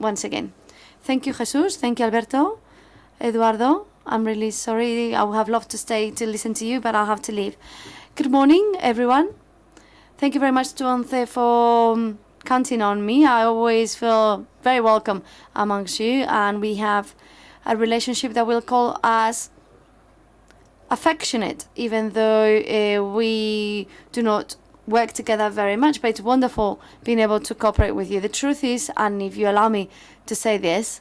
once again. Thank you, Jesus. Thank you, Alberto. Eduardo, I'm really sorry. I would have loved to stay to listen to you, but I'll have to leave. Good morning, everyone. Thank you very much to Once for counting on me. I always feel very welcome amongst you, and we have a relationship that we'll call us affectionate, even though we do not work together very much, but it's wonderful being able to cooperate with you. The truth is, and if you allow me to say this,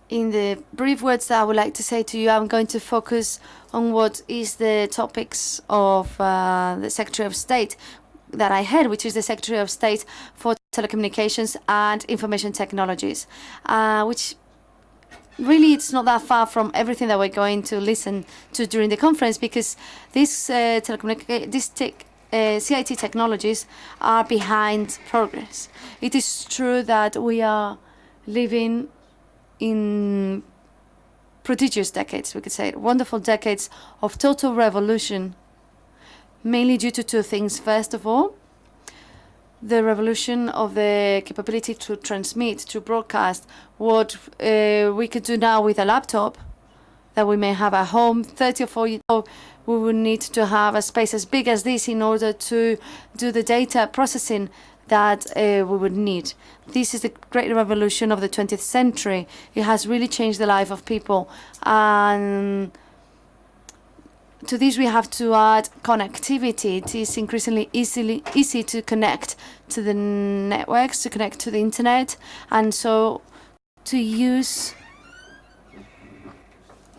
in the brief words that I would like to say to you, I'm going to focus on what is the topics of the Secretary of State that I had, which is the Secretary of State for Telecommunications and Information Technologies, which really it's not that far from everything that we're going to listen to during the conference, because these CIT technologies are behind progress. It is true that we are living in prodigious decades, we could say, wonderful decades of total revolution, mainly due to two things. First of all, the revolution of the capability to transmit, to broadcast what we could do now with a laptop that we may have at home. 30 or 40 years ago, we would need to have a space as big as this in order to do the data processing that we would need. This is the great revolution of the 20th century. It has really changed the life of people, and to this we have to add connectivity. It is increasingly easy to connect to the networks, to connect to the internet, and so to use,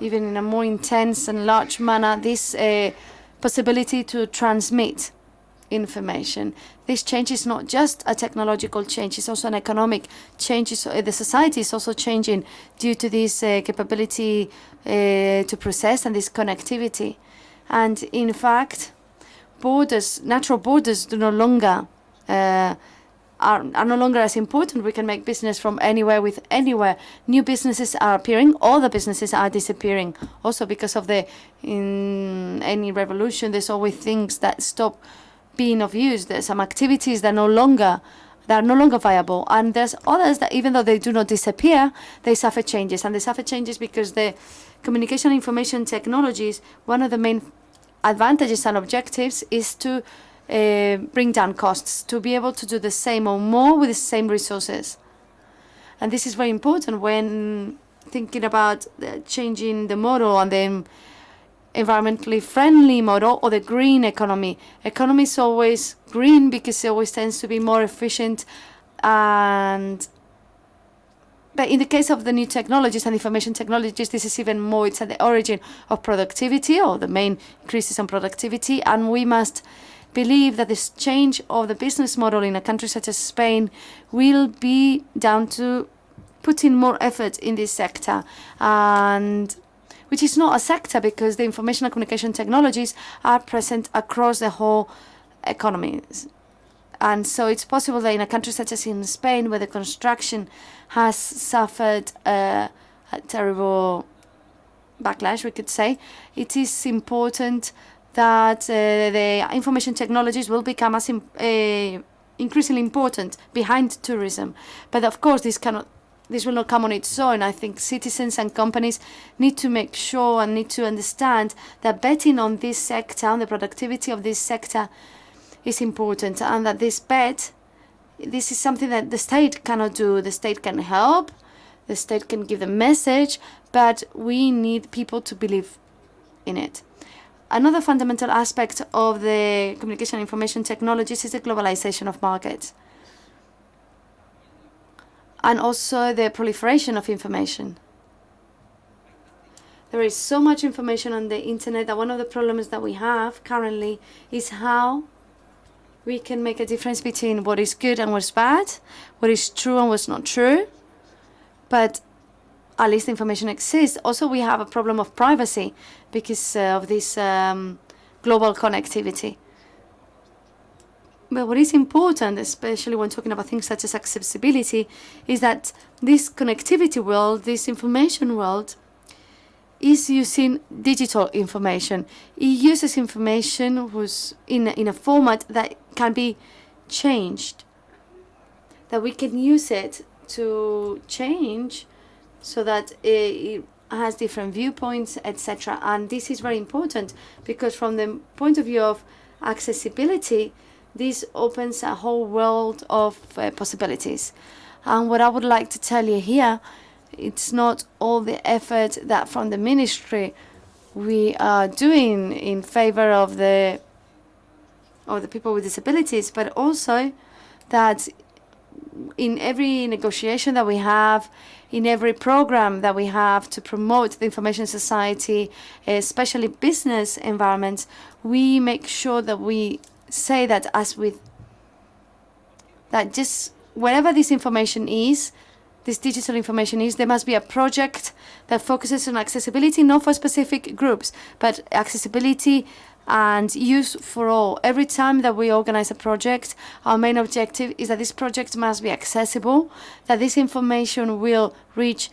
even in a more intense and large manner, this possibility to transmit information. This change is not just a technological change, it's also an economic change. The society is also changing due to this capability to process and this connectivity. And in fact, borders, natural borders, do no longer are no longer as important. We can make business from anywhere with anywhere. New businesses are appearing. All the businesses are disappearing. Also because of in any revolution, there's always things that stop being of use. There's some activities that are no longer viable, and there's others that, even though they do not disappear, they suffer changes. And they suffer changes because the communication and information technologies, one of the main advantages and objectives is to bring down costs, to be able to do the same or more with the same resources. And this is very important when thinking about changing the model and the environmentally friendly model or the green economy. Economy is always green because it always tends to be more efficient, but in the case of the new technologies and information technologies, this is even more. It's at the origin of productivity, or the main increases in productivity, and we must believe that this change of the business model in a country such as Spain will be down to putting more effort in this sector, and which is not a sector because the information and communication technologies are present across the whole economy. And so it's possible that in a country such as in Spain, where the construction has suffered a terrible backlash, we could say, it is important that the information technologies will become as increasingly important behind tourism. But of course, this will not come on its own. I think citizens and companies need to make sure and need to understand that betting on this sector, on the productivity of this sector, is important, and that this is something that the state cannot do. The state can help, the state can give the message, but we need people to believe in it. Another fundamental aspect of the communication and information technologies is the globalization of markets, and also the proliferation of information. There is so much information on the internet that one of the problems that we have currently is how we can make a difference between what is good and what's bad, what is true and what's not true. But at least information exists. Also, we have a problem of privacy because of this global connectivity. But what is important, especially when talking about things such as accessibility, is that this connectivity world, this information world, is using digital information. It uses information in a format that can be changed. that we can use it to change so that it has different viewpoints, etc. And this is very important because from the point of view of accessibility, this opens a whole world of possibilities. And what I would like to tell you here, it's not all the effort that from the ministry we are doing in favor of the people with disabilities, but also that in every negotiation that we have, in every program that we have to promote the information society, especially business environments, we make sure that we say that just wherever this information is, this digital information is, there must be a project that focuses on accessibility, not for specific groups, but accessibility and use for all. Every time that we organize a project, our main objective is that this project must be accessible, that this information will reach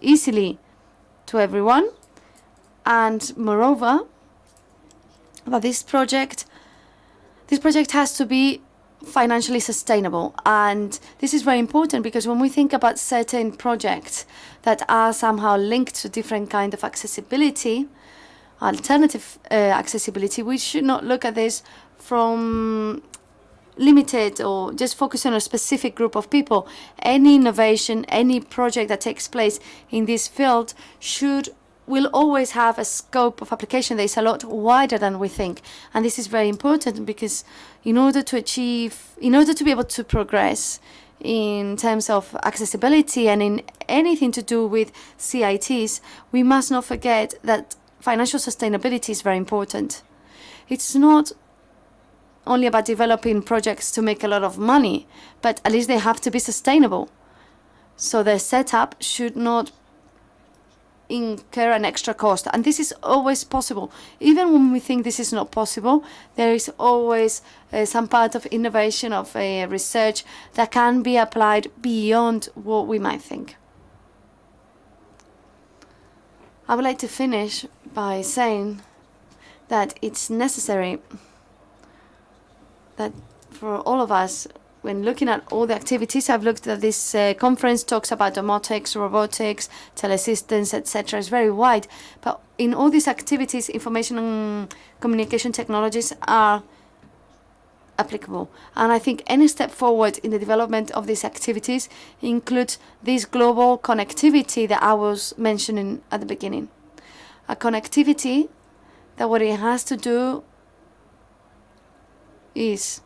easily to everyone, and moreover, that this project has to be financially sustainable. And this is very important because when we think about certain projects that are somehow linked to different kind of accessibility, alternative accessibility, we should not look at this from limited or just focus on a specific group of people. Any innovation, any project that takes place in this field will always have a scope of application that is a lot wider than we think. And this is very important because in order to be able to progress in terms of accessibility and in anything to do with CITs, we must not forget that financial sustainability is very important. It's not only about developing projects to make a lot of money, but at least they have to be sustainable. So their setup should not incur an extra cost, and this is always possible. Even when we think this is not possible, there is always some part of innovation, of research that can be applied beyond what we might think. I would like to finish by saying that it's necessary that for all of us, when looking at all the activities, I've looked at this conference, talks about domotics, robotics, teleassistance, etc. It's very wide. But in all these activities, information and communication technologies are applicable. And I think any step forward in the development of these activities includes this global connectivity that I was mentioning at the beginning. A connectivity that what it has to do is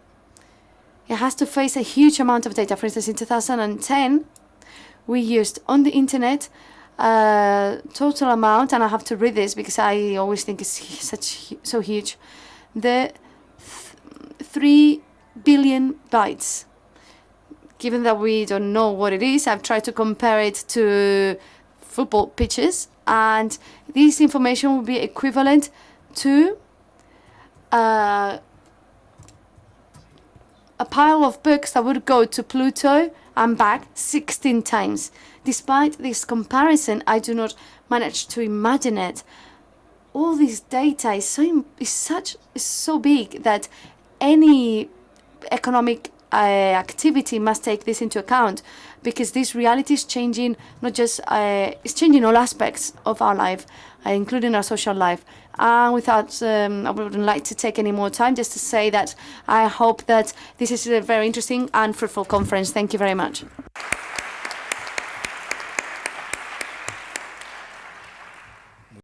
it has to face a huge amount of data. For instance, in 2010, we used on the internet total amount, and I have to read this because I always think it's so huge, the 3 billion bytes. Given that we don't know what it is, I've tried to compare it to football pitches, and this information will be equivalent to a pile of books that would go to Pluto and back 16 times. Despite this comparison, I do not manage to imagine it. All this data is so big that any economic activity must take this into account, because this reality is changing, not just it's changing all aspects of our life, including our social life. Without, I wouldn't like to take any more time, just to say that I hope that this is a very interesting and fruitful conference. Thank you very much.